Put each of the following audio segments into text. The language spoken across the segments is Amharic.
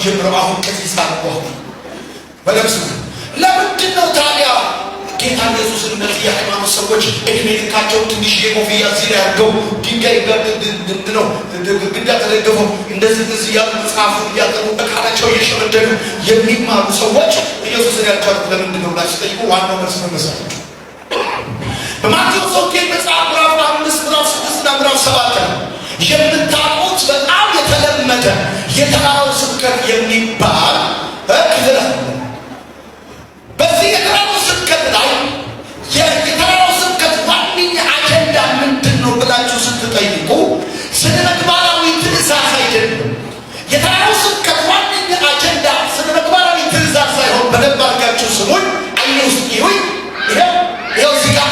የሚጀምረው አሁን ከዚህ ሳልቆ በለብስ ለምንድን ነው ታዲያ ጌታ ኢየሱስ እንደዚህ የሃይማኖት ሰዎች እድሜ ልካቸው ትንሽ የኮፍያ እዚህ ላይ አድርገው ድንጋይ ነው ግድግዳ ተደግፈው እንደዚህ ያሉ መጽሐፉን እያጠኑ በቃላቸው እየሸመደዱ የሚማሩ ሰዎች ኢየሱስን ያልቻሉት ለምንድን ነው ብላችሁ ጠይቁ። ዋናው መልስ መመሰል በማቴዎስ ወንጌል መጽሐፍ ምዕራፍ 5 ምዕራፍ 6 እና ምዕራፍ 7 የምታውቁት በጣም የተለመደ የተራራው ስብከት የሚባል ክፍል በዚህ የተራራው ስብከት ላይ የተራራው ስብከት ዋነኛ አጀንዳ ምንድን ነው ብላችሁ ስትጠይቁ ስነ ምግባራዊ ትእዛዝ አይደለም። የተራራው ስብከት ዋነኛ አጀንዳ ስነ ምግባራዊ ትእዛዝ ሳይሆን በደንብ አድርጋችሁ ስሙኝ። አይኔ ውስጥ ይሁን ይኸው እዚህ ጋር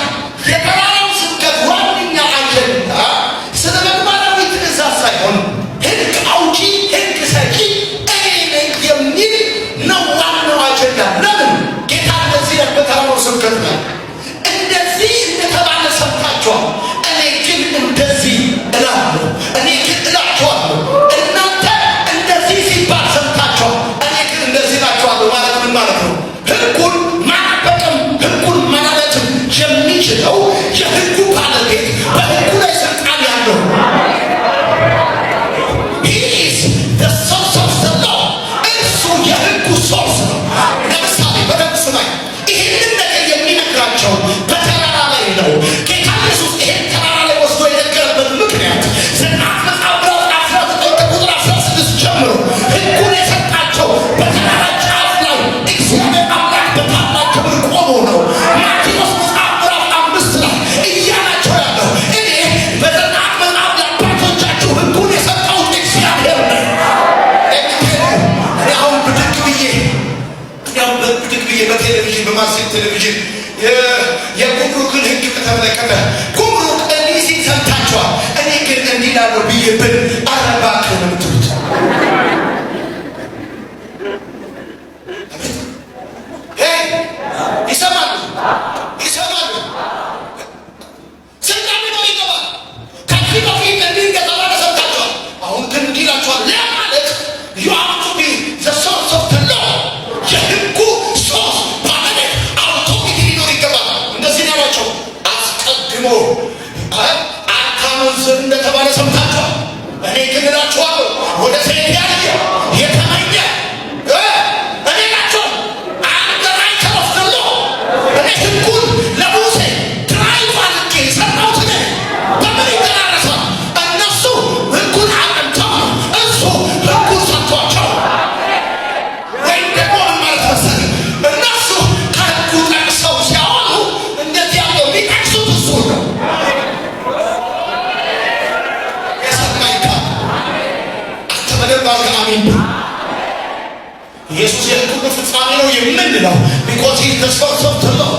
የተራራው ስብከት ዋነኛ አጀንዳ ስነ ምግባራዊ ትእዛዝ ሳይሆን ሕግ አውጪ ሕግ ሰጪ እኔ ነኝ የሚል ነው ዋናው አጀንዳ። ለምን ጌታ እንደዚህ በተራራው ስብከት ላይ እንደዚህ እንደተባለ ሰምታችኋል፣ እኔ ግን እንደዚህ እላለሁ፣ እኔ ግን እላችኋለሁ። እናንተ እንደዚህ ሲባል ሰምታችኋል፣ እኔ ግን እንደዚህ እላችኋለሁ ማለት ምን ማለት ነው? ሕጉን ማጥበቅም ሕጉን ማለትም የሚችለው የሕጉ ባለቤት በሕጉ ላይ ስልጣን ያለው እርሱ የሕጉ ሶርስ ነው። ለምሳሌ በደንብ ስማኝ። ይህንን ነገር የሚነግራቸው በተራራ ላይ ነው። ጌታ ኢየሱስ ይህን ተራራ ላይ ወስዶ የነገረበት ምክንያት ዘጸአት መጽሐፍ ምዕራፍ 19 ከቁጥር 16 ጀምሮ ሕጉን የሰጣቸው በተራራ ጫፍ ላይ እግዚአብሔር አምላክ በታላቅ ክብር ቆሞ ነው። ማቴዎስ መጽሐፍ ምዕራፍ 5 ላይ እያላቸው ያለው እኔ በዘጸአት መጽሐፍ ለአባቶቻችሁ ሕጉን የሰጠሁት እግዚአብሔር ነው። አሁን ብድግ ብዬ በቴሌቪዥን በማርሴል ቴሌቪዥን የጉምሩክን ሕግ በተመለከተ ጉምሩክ እንዲህ ሲል ሰምታችኋል፣ እኔ ግን እንዲህ እላለሁ ብዬ ብል ኧረ እባክህ ነው የምትሉት። ይሰማሉ ስልጣን ነው ይገባል። ከዚህ በፊት እንዲህ እንደተባለ ሰምታችኋል፣ አሁን ግን እንዲህ እላችኋል ለማለት you have to be the source of the law የሕጉ ሶርስ ባለቤት አውቶሪቲ ሊኖር ይገባል። እንደዚህ ነው ያሏቸው። አስቀድሞ አታመንዝር እንደተባለ ሰምታችኋል፣ እኔ ግን እላችኋለሁ ወደ ሴት ያየ የተመኘ እኔ ናቸው አንድ ራይተር ኦፍ ዘ ሎው እኔ ሕጉን ለሙሴ ድራይቭ አድርጌ የሰራሁት እኔ በምን ይደራረሳል? እነሱ ሕጉን አቅንተው እሱ ሕጉን ሰጥቷቸው ወይም ደግሞ ምን ማለት መሰለህ እነሱ ከሕጉ ጠቅሰው ሲያወሩ እንደዚህ ያለው የሚጠቅሱት እሱ ነው። የሰማኝ ካለ አንተ በደንብ አድርገህ አሜን። ኢየሱስ የሕጉ ፍጻሜ ነው የምንለው because he is the source of the law